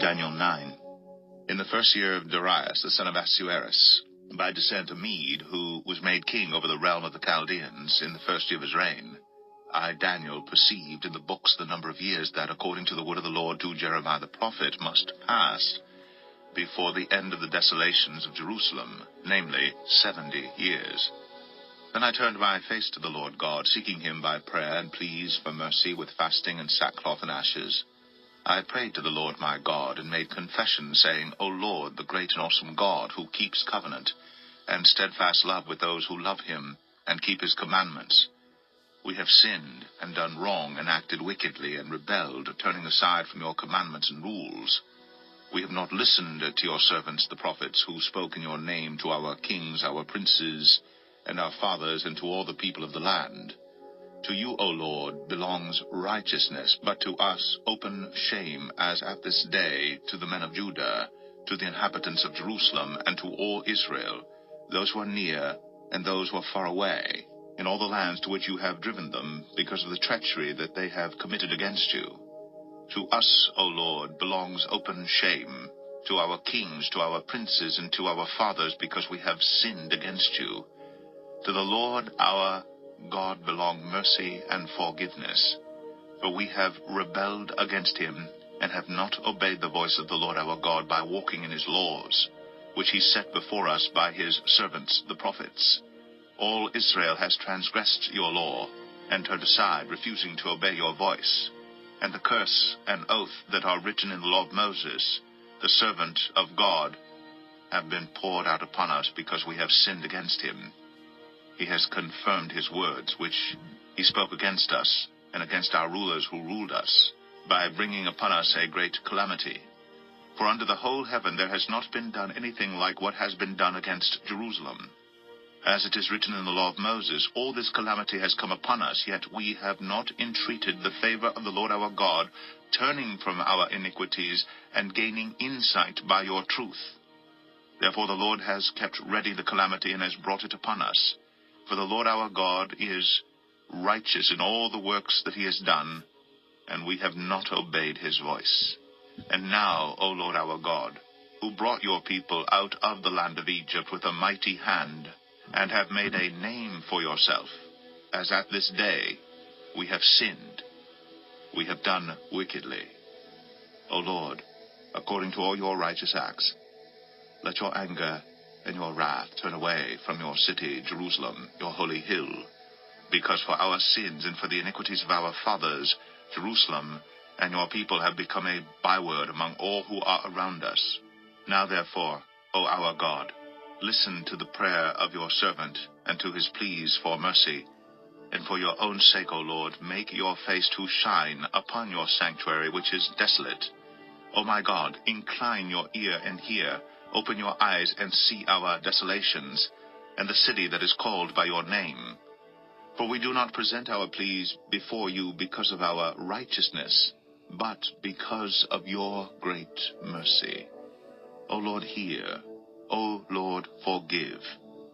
Daniel 9. In the first year of Darius, the son of Ahasuerus, by descent a Mede, who was made king over the realm of the Chaldeans in the first year of his reign, I, Daniel, perceived in the books the number of years that, according to the word of the Lord to Jeremiah the prophet, must pass before the end of the desolations of Jerusalem, namely 70 years. Then I turned my face to the Lord God, seeking him by prayer and pleas for mercy with fasting and sackcloth and ashes. I prayed to the Lord my God, and made confession, saying, O Lord, the great and awesome God, who keeps covenant, and steadfast love with those who love him, and keep his commandments. We have sinned, and done wrong, and acted wickedly, and rebelled, turning aside from your commandments and rules. We have not listened to your servants the prophets, who spoke in your name to our kings, our princes, and our fathers, and to all the people of the land. To you, O Lord, belongs righteousness, but to us open shame, as at this day to the men of Judah, to the inhabitants of Jerusalem, and to all Israel, those who are near and those who are far away, in all the lands to which you have driven them, because of the treachery that they have committed against you. To us, O Lord, belongs open shame, to our kings, to our princes, and to our fathers, because we have sinned against you. To the Lord our God belong mercy and forgiveness, for we have rebelled against him, and have not obeyed the voice of the Lord our God by walking in his laws, which he set before us by his servants the prophets. All Israel has transgressed your law, and turned aside, refusing to obey your voice. And the curse and oath that are written in the law of Moses, the servant of God, have been poured out upon us, because we have sinned against him. He has confirmed his words, which he spoke against us, and against our rulers who ruled us, by bringing upon us a great calamity. For under the whole heaven there has not been done anything like what has been done against Jerusalem. As it is written in the law of Moses, all this calamity has come upon us, yet we have not entreated the favor of the Lord our God, turning from our iniquities, and gaining insight by your truth. Therefore the Lord has kept ready the calamity, and has brought it upon us. For the Lord our God is righteous in all the works that he has done, and we have not obeyed his voice. And now, O Lord our God, who brought your people out of the land of Egypt with a mighty hand, and have made a name for yourself, as at this day we have sinned, we have done wickedly. O Lord, according to all your righteous acts, let your anger and your wrath turn away from your city, Jerusalem, your holy hill, because for our sins and for the iniquities of our fathers, Jerusalem and your people have become a byword among all who are around us. Now therefore, O our God, listen to the prayer of your servant, and to his pleas for mercy. And for your own sake, O Lord, make your face to shine upon your sanctuary, which is desolate. O my God, incline your ear and hear. Open your eyes and see our desolations, and the city that is called by your name. For we do not present our pleas before you because of our righteousness, but because of your great mercy. O Lord, hear. O Lord, forgive.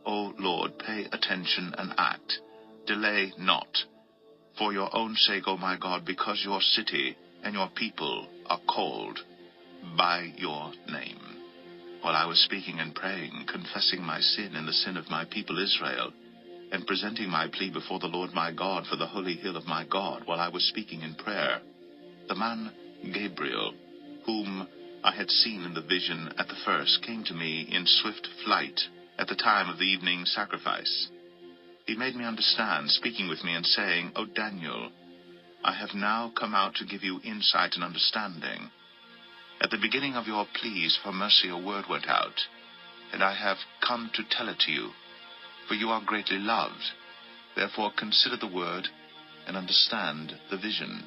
O Lord, pay attention and act. Delay not. For your own sake, O my God, because your city and your people are called by your name. While I was speaking and praying, confessing my sin and the sin of my people Israel, and presenting my plea before the Lord my God for the holy hill of my God, while I was speaking in prayer, the man Gabriel, whom I had seen in the vision at the first, came to me in swift flight at the time of the evening sacrifice. He made me understand, speaking with me and saying, O Daniel, I have now come out to give you insight and understanding. At the beginning of your pleas for mercy a word went out, and I have come to tell it to you, for you are greatly loved. Therefore consider the word and understand the vision.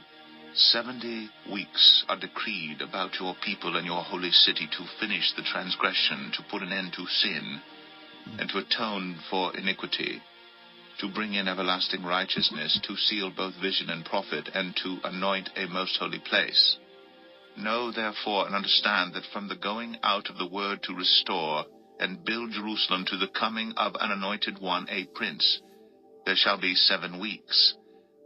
70 weeks are decreed about your people and your holy city, to finish the transgression, to put an end to sin, and to atone for iniquity, to bring in everlasting righteousness, to seal both vision and prophet, and to anoint a most holy place. Know therefore and understand that from the going out of the word to restore and build Jerusalem to the coming of an anointed one, a prince, there shall be 7 weeks.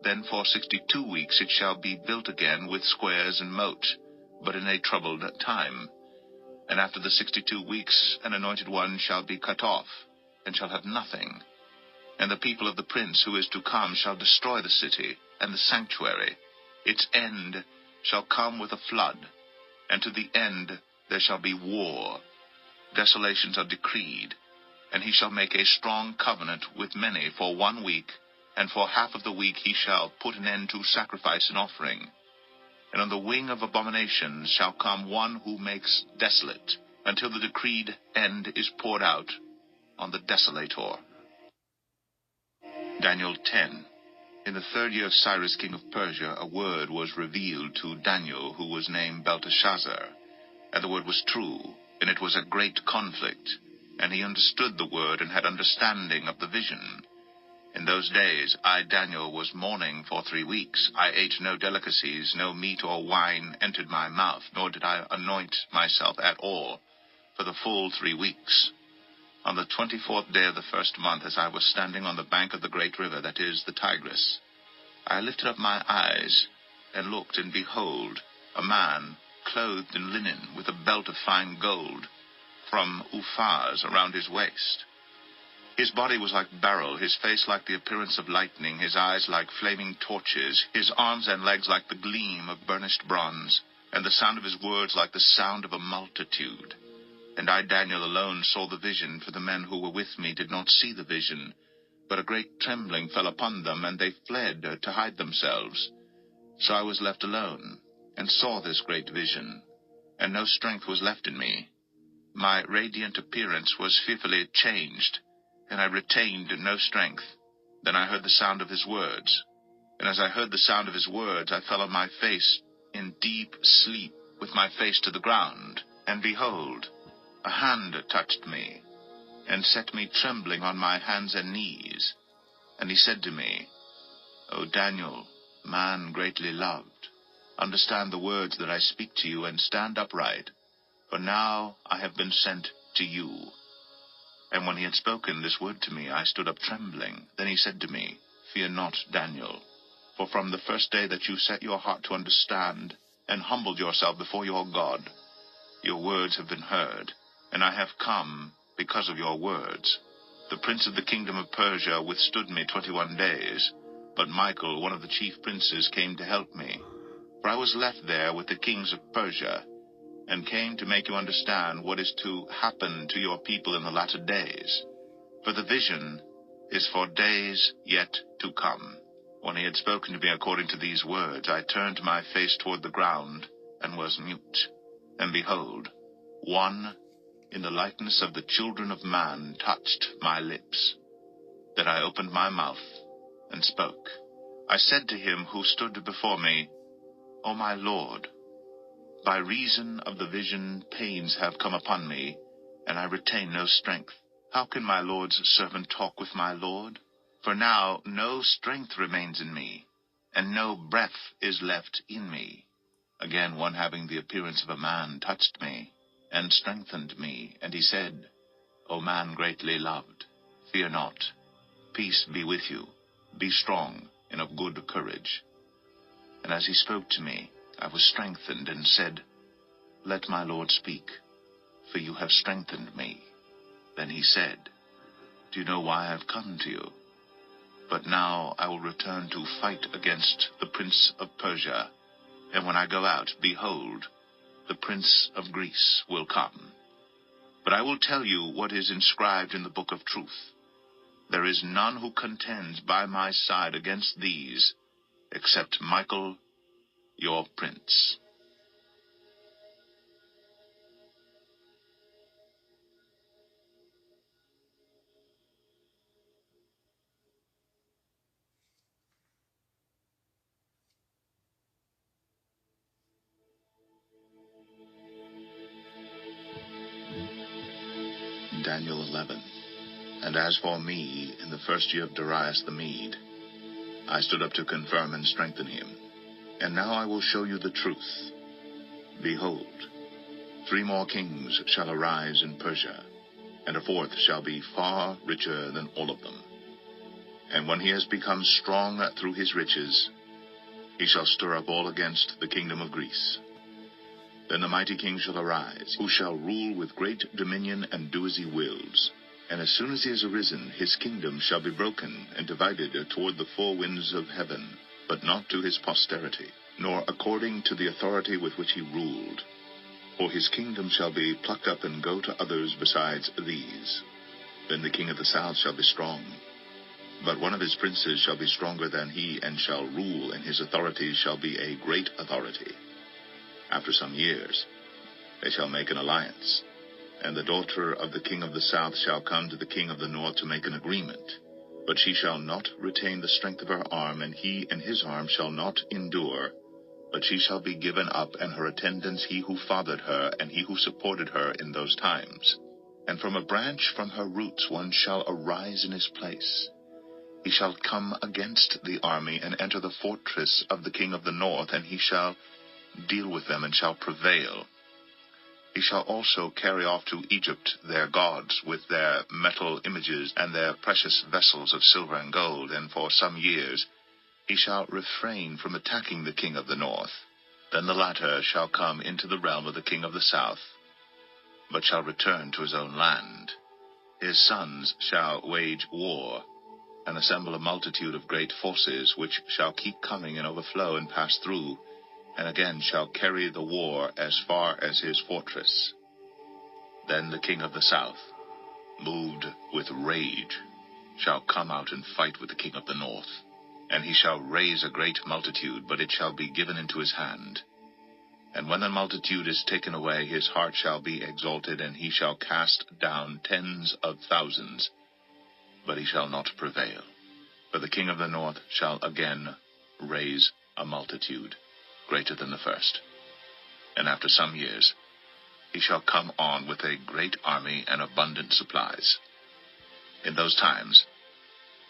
Then for 62 weeks it shall be built again with squares and moat. but in a troubled time. And after the 62 weeks an anointed one shall be cut off, and shall have nothing. And the people of the prince who is to come shall destroy the city and the sanctuary. Its end shall come with a flood, and to the end there shall be war. Desolations are decreed, and he shall make a strong covenant with many for 1 week, and for half of the week he shall put an end to sacrifice and offering. And on the wing of abominations shall come one who makes desolate, until the decreed end is poured out on the desolator. Daniel 10. In the 3rd year of Cyrus king of Persia, a word was revealed to Daniel, who was named Belteshazzar. And the word was true, and it was a great conflict. And he understood the word, and had understanding of the vision. In those days I, Daniel, was mourning for 3 weeks. I ate no delicacies, no meat or wine entered my mouth, nor did I anoint myself at all for the full 3 weeks. On the 24th day of the 1st month, as I was standing on the bank of the great river, that is, the Tigris, I lifted up my eyes, and looked, and behold, a man clothed in linen, with a belt of fine gold, from Uphaz around his waist. His body was like beryl, his face like the appearance of lightning, his eyes like flaming torches, his arms and legs like the gleam of burnished bronze, and the sound of his words like the sound of a multitude. And I, Daniel, alone saw the vision, for the men who were with me did not see the vision. But a great trembling fell upon them, and they fled to hide themselves. So I was left alone, and saw this great vision, and no strength was left in me. My radiant appearance was fearfully changed, and I retained no strength. Then I heard the sound of his words, and as I heard the sound of his words, I fell on my face in deep sleep, with my face to the ground. And behold, a hand touched me, and set me trembling on my hands and knees. And he said to me, O Daniel, man greatly loved, understand the words that I speak to you, and stand upright, for now I have been sent to you. And when he had spoken this word to me, I stood up trembling. Then he said to me, Fear not, Daniel, for from the first day that you set your heart to understand, and humbled yourself before your God, your words have been heard, and I have come because of your words. The prince of the kingdom of Persia withstood me 21 days, but Michael, one of the chief princes, came to help me. For I was left there with the kings of Persia, and came to make you understand what is to happen to your people in the latter days. For the vision is for days yet to come. When he had spoken to me according to these words, I turned my face toward the ground, and was mute. And behold, one in the likeness of the children of man touched my lips, that I opened my mouth and spoke. I said to him who stood before me, O my Lord, by reason of the vision pains have come upon me, and I retain no strength. How can my Lord's servant talk with my Lord? For now no strength remains in me, and no breath is left in me. Again one having the appearance of a man touched me, and strengthened me, and he said, O man greatly loved, fear not. Peace be with you. Be strong and of good courage. And as he spoke to me, I was strengthened, and said, Let my Lord speak, for you have strengthened me. Then he said, Do you know why I have come to you? But now I will return to fight against the prince of Persia, and when I go out, behold, the prince of Greece will come. But I will tell you what is inscribed in the book of truth. There is none who contends by my side against these, except Michael, your prince. Daniel 11. And as for me, in the 1st year of Darius the Mede, I stood up to confirm and strengthen him. And now I will show you the truth. Behold, 3 more kings shall arise in Persia, and a 4th shall be far richer than all of them. And when he has become strong through his riches, he shall stir up all against the kingdom of Greece. Then the mighty king shall arise, who shall rule with great dominion and do as he wills. And as soon as he has arisen, his kingdom shall be broken and divided toward the four winds of heaven, but not to his posterity, nor according to the authority with which he ruled. For his kingdom shall be plucked up and go to others besides these. Then the king of the south shall be strong, but one of his princes shall be stronger than he, and shall rule, and his authority shall be a great authority. After some years they shall make an alliance, and the daughter of the king of the south shall come to the king of the north to make an agreement. But she shall not retain the strength of her arm, and he and his arm shall not endure. But she shall be given up, and her attendants he who fathered her, and he who supported her in those times. And from a branch from her roots one shall arise in his place. He shall come against the army, and enter the fortress of the king of the north, and he shall deal with them, and shall prevail. He shall also carry off to Egypt their gods with their metal images and their precious vessels of silver and gold, and for some years he shall refrain from attacking the king of the north. Then the latter shall come into the realm of the king of the south, but shall return to his own land. His sons shall wage war, and assemble a multitude of great forces, which shall keep coming and overflow and pass through, and again shall carry the war as far as his fortress. Then the king of the south, moved with rage, shall come out and fight with the king of the north. And he shall raise a great multitude, but it shall be given into his hand. And when the multitude is taken away, his heart shall be exalted, and he shall cast down tens of thousands, but he shall not prevail. For the king of the north shall again raise a multitude greater than the first. And after some years he shall come on with a great army and abundant supplies. In those times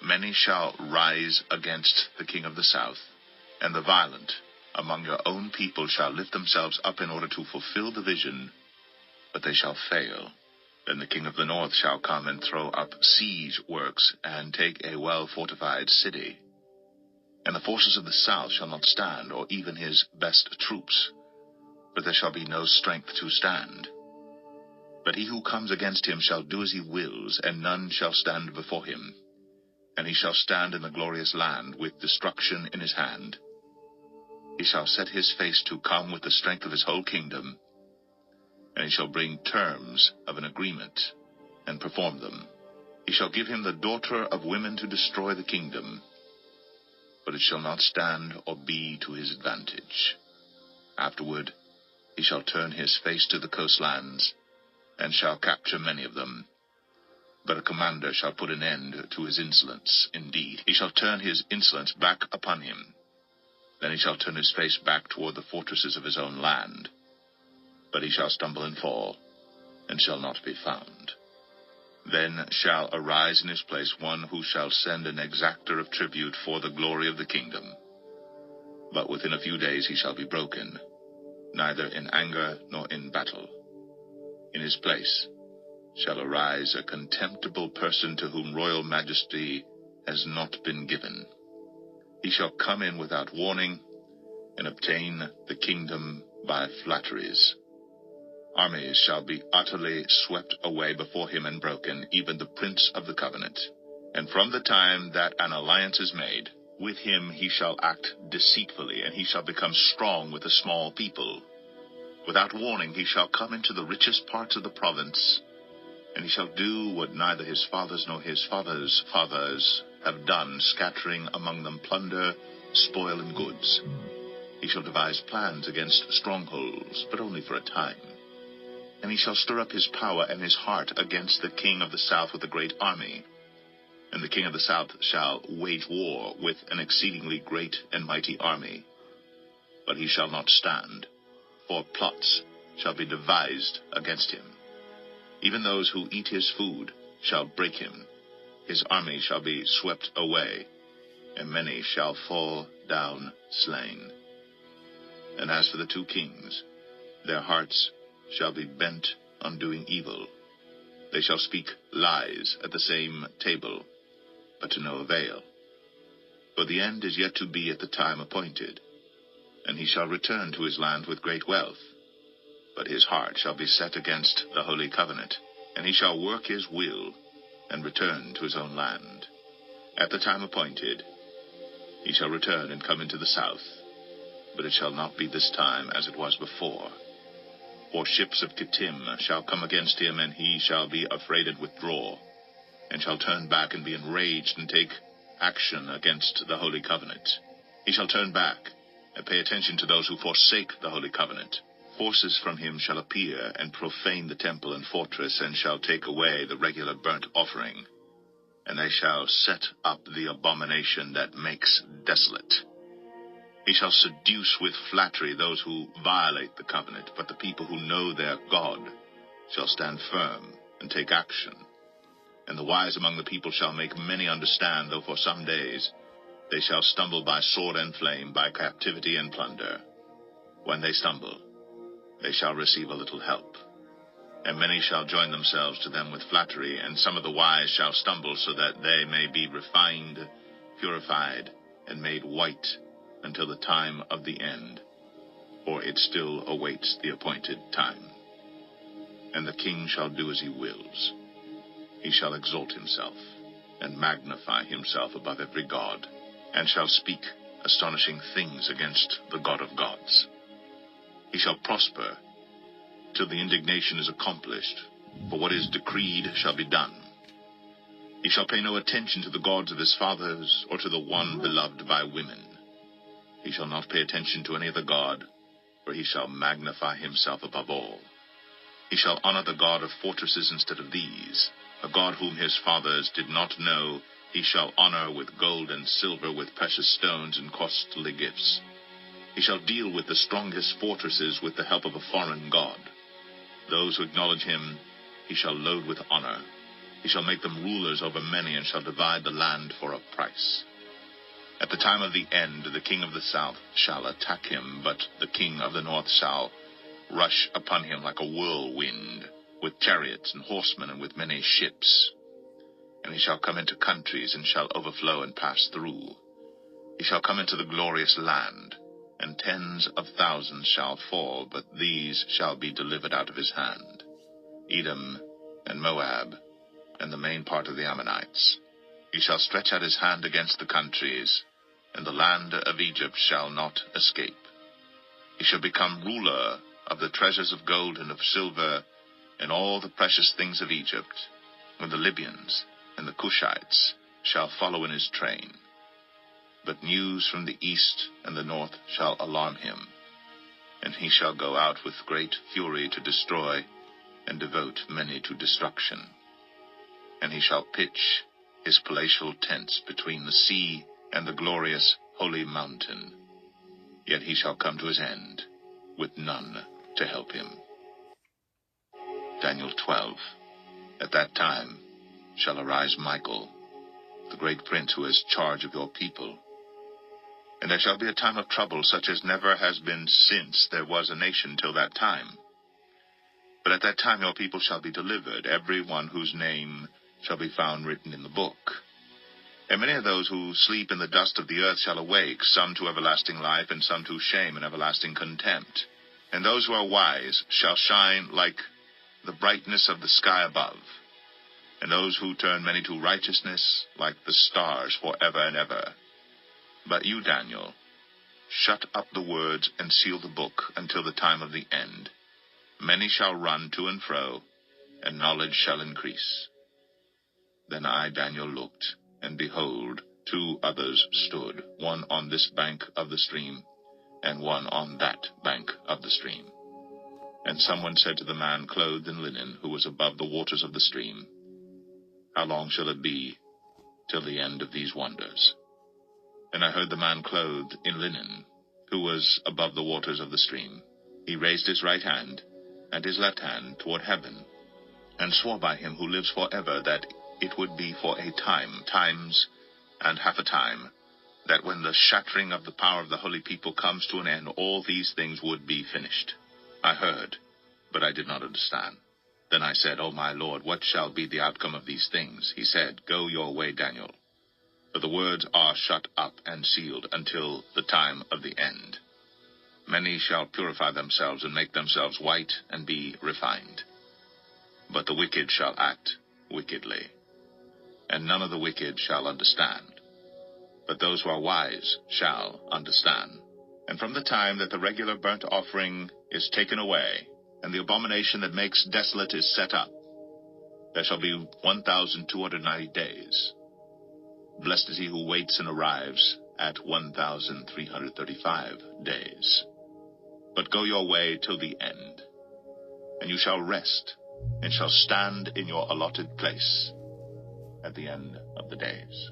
many shall rise against the king of the south, and the violent among your own people shall lift themselves up in order to fulfill the vision, but they shall fail. Then the king of the north shall come and throw up siege works, and take a well-fortified city. And the forces of the south shall not stand, or even his best troops, for there shall be no strength to stand. But he who comes against him shall do as he wills, and none shall stand before him. And he shall stand in the glorious land, with destruction in his hand. He shall set his face to come with the strength of his whole kingdom, and he shall bring terms of an agreement, and perform them. He shall give him the daughter of women to destroy the kingdom, but it shall not stand or be to his advantage. Afterward he shall turn his face to the coastlands, and shall capture many of them. But a commander shall put an end to his insolence. Indeed, he shall turn his insolence back upon him. Then he shall turn his face back toward the fortresses of his own land. But he shall stumble and fall, and shall not be found. Then shall arise in his place one who shall send an exactor of tribute for the glory of the kingdom. But within a few days he shall be broken, neither in anger nor in battle. In his place shall arise a contemptible person to whom royal majesty has not been given. He shall come in without warning, and obtain the kingdom by flatteries. Armies shall be utterly swept away before him and broken, even the prince of the covenant. And from the time that an alliance is made, with him he shall act deceitfully, and he shall become strong with a small people. Without warning he shall come into the richest parts of the province, and he shall do what neither his fathers nor his fathers' fathers have done, scattering among them plunder, spoil, and goods. He shall devise plans against strongholds, but only for a time. And he shall stir up his power and his heart against the king of the south with a great army. And the king of the south shall wage war with an exceedingly great and mighty army. But he shall not stand, for plots shall be devised against him. Even those who eat his food shall break him. His army shall be swept away, and many shall fall down slain. And as for the two kings, their hearts shall be bent on doing evil. They shall speak lies at the same table, but to no avail. For the end is yet to be at the time appointed, and he shall return to his land with great wealth. but his heart shall be set against the holy covenant, and he shall work his will, and return to his own land. At the time appointed, he shall return and come into the south, but it shall not be this time as it was before. For ships of Kittim shall come against him, and he shall be afraid and withdraw, and shall turn back and be enraged and take action against the holy covenant. He shall turn back and pay attention to those who forsake the holy covenant. Forces from him shall appear and profane the temple and fortress, and shall take away the regular burnt offering. And they shall set up the abomination that makes desolate. He shall seduce with flattery those who violate the covenant, but the people who know their God shall stand firm and take action. And the wise among the people shall make many understand, though for some days they shall stumble by sword and flame, by captivity and plunder. When they stumble, they shall receive a little help. And many shall join themselves to them with flattery, and some of the wise shall stumble, so that they may be refined, purified, and made white until the time of the end, for it still awaits the appointed time. And the king shall do as he wills. He shall exalt himself, and magnify himself above every god, and shall speak astonishing things against the God of gods. He shall prosper till the indignation is accomplished, for what is decreed shall be done. He shall pay no attention to the gods of his fathers, or to the one beloved by women. He shall not pay attention to any other god, for he shall magnify himself above all. He shall honor the God of fortresses instead of these, a God whom his fathers did not know. He shall honor with gold and silver, with precious stones and costly gifts. He shall deal with the strongest fortresses with the help of a foreign god. Those who acknowledge him he shall load with honor. He shall make them rulers over many, and shall divide the land for a price. At the time of the end, the king of the south shall attack him, but the king of the north shall rush upon him like a whirlwind, with chariots and horsemen, and with many ships. And he shall come into countries, and shall overflow and pass through. He shall come into the glorious land, and tens of thousands shall fall, but these shall be delivered out of his hand: Edom and Moab, and the main part of the Ammonites. He shall stretch out his hand against the countries, and the land of Egypt shall not escape. He shall become ruler of the treasures of gold and of silver, and all the precious things of Egypt, and the Libyans and the Cushites shall follow in his train. But news from the east and the north shall alarm him, and he shall go out with great fury to destroy, and devote many to destruction. And he shall pitch his palatial tents between the sea and the glorious holy mountain. Yet he shall come to his end, with none to help him. Daniel 12. At that time shall arise Michael, the great prince who has charge of your people. And there shall be a time of trouble, such as never has been since there was a nation till that time. But at that time your people shall be delivered, every one whose name shall be found written in the book. And many of those who sleep in the dust of the earth shall awake, some to everlasting life, and some to shame and everlasting contempt. And those who are wise shall shine like the brightness of the sky above, and those who turn many to righteousness like the stars forever and ever. But you, Daniel, shut up the words and seal the book until the time of the end. Many shall run to and fro, and knowledge shall increase. Then I, Daniel, looked, and behold, 2 others stood, one on this bank of the stream, and one on that bank of the stream. And someone said to the man clothed in linen, who was above the waters of the stream, How long shall it be till the end of these wonders? And I heard the man clothed in linen, who was above the waters of the stream. He raised his right hand and his left hand toward heaven, and swore by him who lives forever that it would be for a time, times and half a time, that when the shattering of the power of the holy people comes to an end, all these things would be finished. I heard, but I did not understand. Then I said, O my Lord, what shall be the outcome of these things? He said, Go your way, Daniel, for the words are shut up and sealed until the time of the end. Many shall purify themselves and make themselves white and be refined. But the wicked shall act wickedly, and none of the wicked shall understand. But those who are wise shall understand. And from the time that the regular burnt offering is taken away, and the abomination that makes desolate is set up, there shall be 1,290 days. Blessed is he who waits and arrives at 1,335 days. But go your way till the end, and you shall rest, and shall stand in your allotted place at the end of the days.